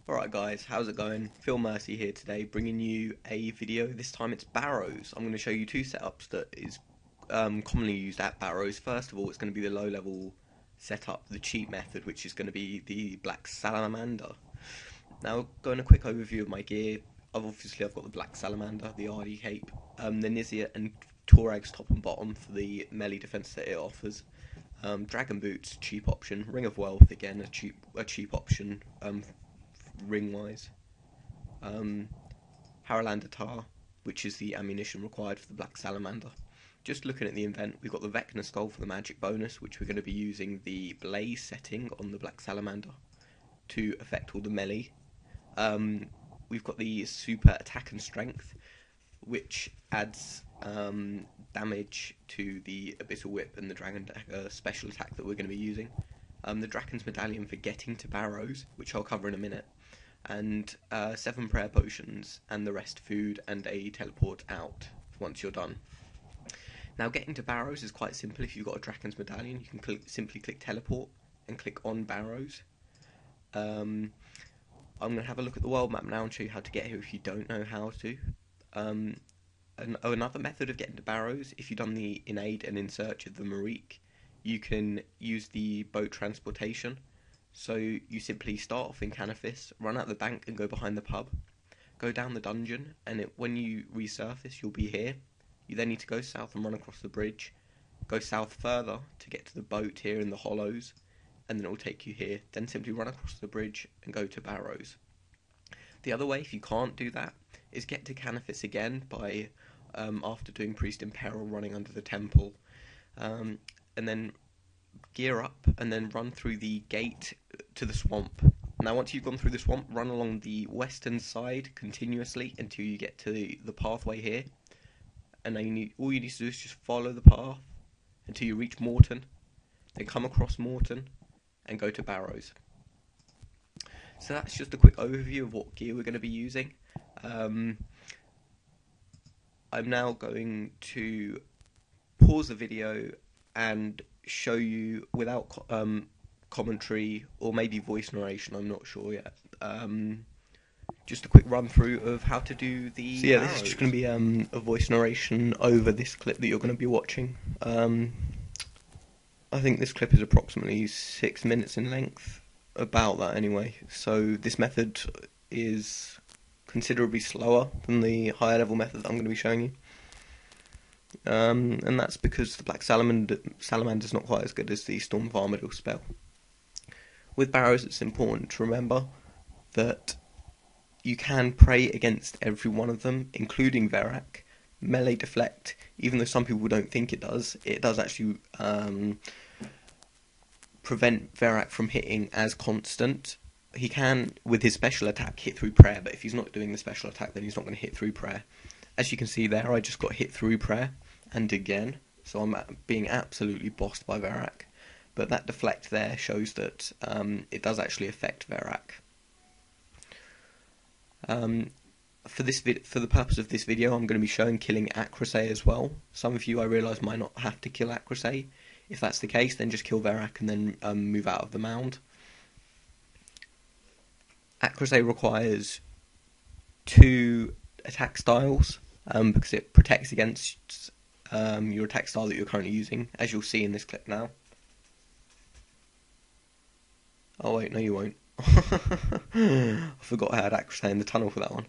Alright guys, how's it going? Phil Mercy here today, bringing you a video. This time it's Barrows. I'm going to show you two setups that is commonly used at Barrows. First of all, it's going to be the low level setup, the cheap method, which is going to be the Black Salamander. Now, going a quick overview of my gear. Obviously I've got the Black Salamander, the RD cape, the Nizia and Torag's top and bottom for the melee defense that it offers. Dragon boots, cheap option. Ring of Wealth, again a cheap option. Ring wise, Haralander Tar, which is the ammunition required for the Black Salamander. Just looking at the event, we've got the Vecna Skull for the magic bonus, which we're going to be using the Blaze setting on the Black Salamander to affect all the melee. We've got the Super Attack and Strength, which adds damage to the Abyssal Whip and the Dragon Dagger special attack that we're going to be using. The Draken's Medallion for getting to Barrows, which I'll cover in a minute, and 7 prayer potions, and the rest food, and a teleport out once you're done. Now, getting to Barrows is quite simple. If you've got a Draken's Medallion, you can simply click teleport and click on Barrows. I'm going to have a look at the world map now and show you how to get here if you don't know how to. Another method of getting to Barrows, if you've done the In Aid and In Search of the Marique, you can use the boat transportation. So you simply start off in Canifis, run out the bank and go behind the pub, go down the dungeon, and when you resurface you'll be here. You then need to go south and run across the bridge, go south further to get to the boat here in the hollows, and then it will take you here. Then simply run across the bridge and go to Barrows. The other way, if you can't do that, is get to Canifis again by, after doing Priest in Peril, running under the temple, and then gear up and then run through the gate to the swamp. Now once you've gone through the swamp, run along the western side continuously until you get to the pathway here, and then all you need to do is just follow the path until you reach Morton, then come across Morton and go to Barrows. So that's just a quick overview of what gear we're going to be using. I'm now going to pause the video and show you without commentary or maybe voice narration, I'm not sure yet. Just a quick run through of how to do the So yeah, Barrows. This is just going to be a voice narration over this clip that you're going to be watching. I think this clip is approximately 6 minutes in length, about that anyway. So this method is considerably slower than the higher level method that I'm going to be showing you. And that's because the Black Salamander is not quite as good as the Storm of Armadyl spell. With Barrows, it's important to remember that you can pray against every one of them, including Verak. Melee deflect, even though some people don't think it does actually prevent Verak from hitting as constant. He can, with his special attack, hit through prayer, but if he's not doing the special attack, then he's not going to hit through prayer. As you can see there, I just got hit through prayer, and again, so I'm being absolutely bossed by Verak. But that deflect there shows that it does actually affect Verak. For the purpose of this video, I'm going to be showing killing Acrosay as well. Some of you, I realise, might not have to kill Acrosay. If that's the case, then just kill Verak and then move out of the mound. Acrosay requires 2 attack styles because it protects against your attack style that you're currently using, as you'll see in this clip now. Oh wait, no you won't. I forgot I had Acrosay in the tunnel for that one.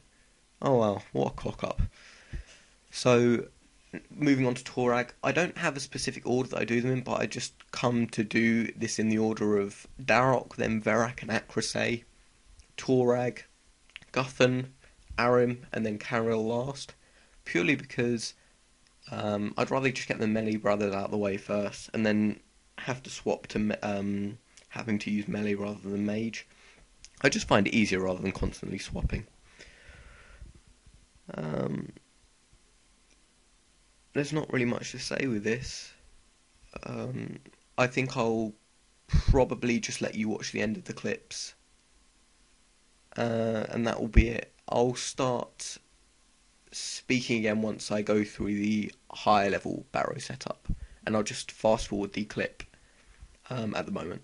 Oh wow, what a cock up. So, moving on to Torag, I don't have a specific order that I do them in, but I just come to do this in the order of Darok, then Verak and Acrosay, Torag, Guthan, Arim, and then Karil last, purely because I'd rather just get the melee brothers out of the way first, and then have to swap to having to use melee rather than mage. I just find it easier rather than constantly swapping. There's not really much to say with this. I think I'll probably just let you watch the end of the clips, and that will be it. I'll start speaking again once I go through the higher level Barrow setup, and I'll just fast forward the clip at the moment.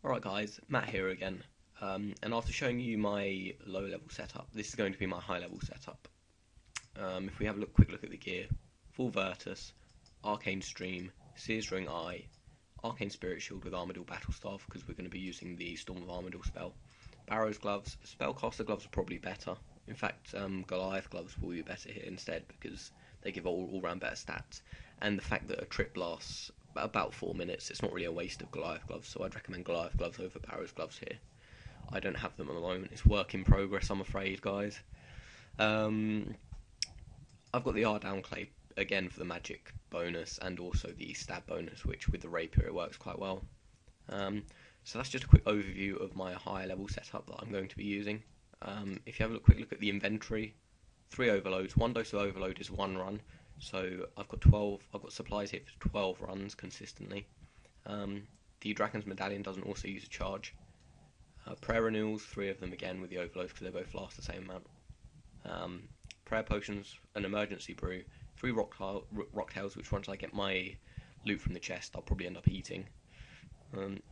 Alright guys, Matt here again, and after showing you my low level setup, this is going to be my high level setup. If we have a quick look at the gear, full Virtus, Arcane Stream, Sears Ring Eye, Arcane Spirit Shield with Armadyl Battle Staff because we're going to be using the Storm of Armadyl spell, Barrows gloves, Spellcaster gloves are probably better, in fact Goliath gloves will be better here instead because they give all round better stats, and the fact that a trip lasts about 4 minutes, it's not really a waste of Goliath gloves, so I'd recommend Goliath gloves over Barrows gloves here. I don't have them at the moment, it's work in progress I'm afraid guys. I've got the R down clay again for the magic bonus and also the stab bonus, which with the rapier it works quite well. So that's just a quick overview of my higher level setup that I'm going to be using. If you have a quick look at the inventory, 3 overloads, 1 dose of overload is 1 run. So I've got supplies here for 12 runs consistently. The Dragon's Medallion doesn't also use a charge. Prayer Renewals, 3 of them again with the overloads because they both last the same amount. Prayer Potions, an Emergency Brew, 3 rock tails, which once I get my loot from the chest I'll probably end up eating.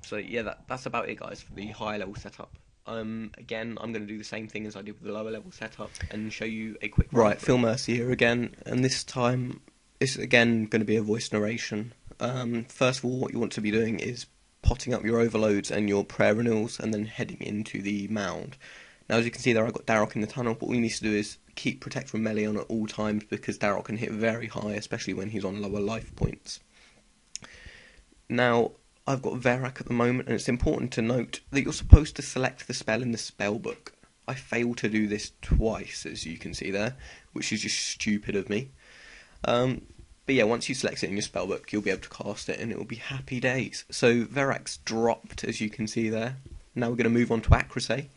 So yeah, that's about it guys for the higher level setup. Again, I'm going to do the same thing as I did with the lower level setup and show you a quick run. Right, FeelMercy here again, and this time it's again going to be a voice narration. First of all, what you want to be doing is potting up your overloads and your prayer renewals and then heading into the mound. Now as you can see there I've got Darrock in the tunnel, but what we need to do is keep protect from melee on at all times because Darrock can hit very high, especially when he's on lower life points. Now I've got Verak at the moment, and it's important to note that you're supposed to select the spell in the spellbook. I failed to do this twice, as you can see there, which is just stupid of me. But yeah, once you select it in your spellbook, you'll be able to cast it, and it will be happy days. So Verak's dropped, as you can see there. Now we're going to move on to Accuracy.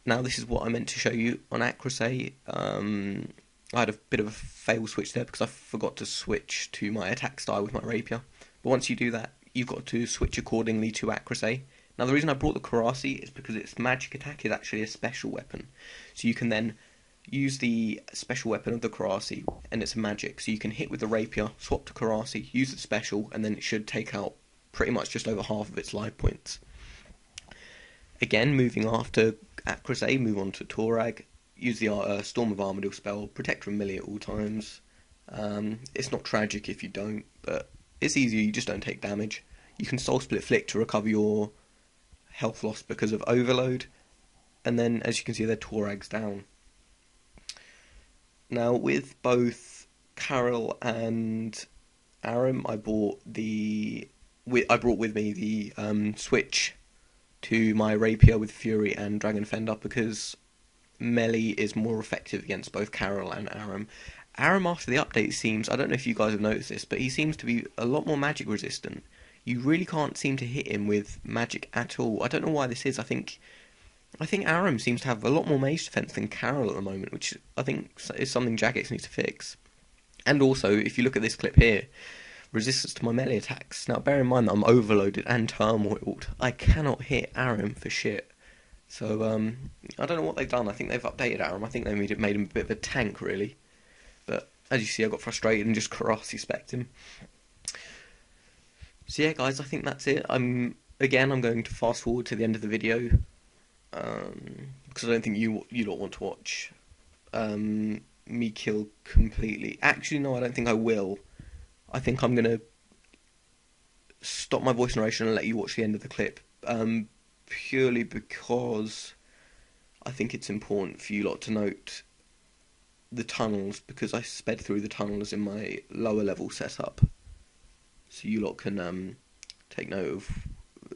Now this is what I meant to show you on Accuracy. I had a bit of a fail switch there because I forgot to switch to my attack style with my rapier. But once you do that, you've got to switch accordingly to Accuracy. Now the reason I brought the Karasi is because its magic attack is actually a special weapon. So you can then use the special weapon of the Karasi, and it's a magic. So you can hit with the rapier, swap to Karasi, use the special, and then it should take out pretty much just over half of its life points. Again, moving after Accuracy, move on to Torag, use the Storm of Armadyl spell, protect from melee at all times. It's not tragic if you don't, but it's easier, you just don't take damage. You can Soul Split Flick to recover your health loss because of overload, and then as you can see there, Torag's down. Now with both Carol and Aram, I brought with me the switch to my rapier with Fury and Dragon Fender because melee is more effective against both Carol and Aram. Aram after the update seems, I don't know if you guys have noticed this, but he seems to be a lot more magic resistant. You really can't seem to hit him with magic at all. I don't know why this is. I think Aram seems to have a lot more mage defense than Carol at the moment, which I think is something Jagex needs to fix. And also, if you look at this clip here, resistance to my melee attacks. Now bear in mind that I'm overloaded and turmoiled. I cannot hit Aram for shit. So I don't know what they've done. I think they've updated Aram. I think they made him a bit of a tank really. But as you see, I got frustrated and just Karasi spec'd him. So yeah, guys, I think that's it. I'm going to fast forward to the end of the video because I don't think you lot want to watch me kill completely. Actually, no, I don't think I will. I think I'm gonna stop my voice narration and let you watch the end of the clip. Purely because I think it's important for you lot to note the tunnels, because I sped through the tunnels in my lower level setup, so you lot can take note of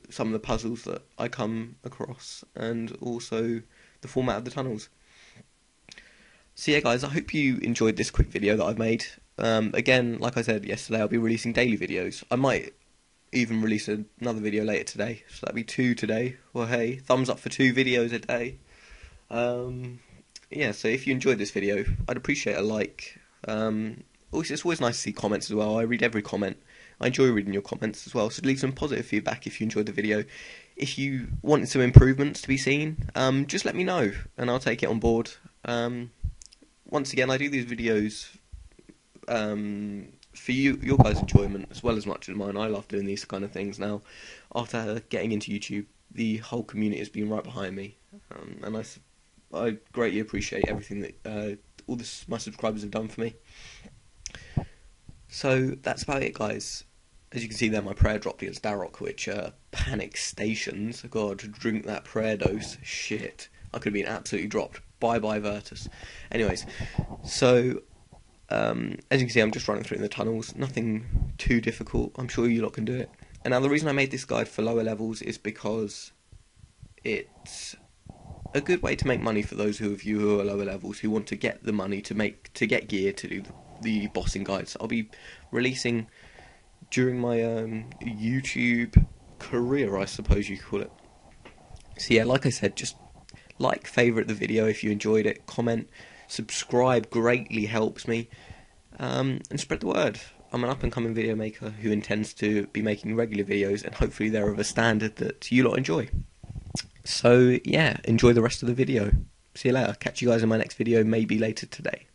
some of the puzzles that I come across and also the format of the tunnels. So yeah guys, I hope you enjoyed this quick video that I've made. Again, like I said yesterday, I'll be releasing daily videos. I might even release another video later today, so that'll be 2 today. Well hey, thumbs up for 2 videos a day. Yeah, so if you enjoyed this video, I'd appreciate a like. It's always nice to see comments as well. I read every comment. I enjoy reading your comments as well, so leave some positive feedback if you enjoyed the video. If you wanted some improvements to be seen, just let me know, and I'll take it on board. Once again, I do these videos for your guys' enjoyment as well as much as mine. I love doing these kind of things now. After getting into YouTube, the whole community has been right behind me, and I greatly appreciate everything that my subscribers have done for me. So that's about it, guys. As you can see there, my prayer dropped against Darrock, which panic stations. God, to drink that prayer dose, shit, I could have been absolutely dropped. Bye bye Virtus. Anyways, so as you can see, I'm just running through the tunnels. Nothing too difficult. I'm sure you lot can do it. And now the reason I made this guide for lower levels is because it's a good way to make money for those of you who are lower levels, who want to get the money to get gear to do the bossing guides. I'll be releasing during my YouTube career, I suppose you could call it. So yeah, like I said, just like, favourite the video if you enjoyed it, comment, subscribe greatly helps me, and spread the word. I'm an up-and-coming video maker who intends to be making regular videos, and hopefully they're of a standard that you lot enjoy. So yeah, enjoy the rest of the video. See you later. Catch you guys in my next video, maybe later today.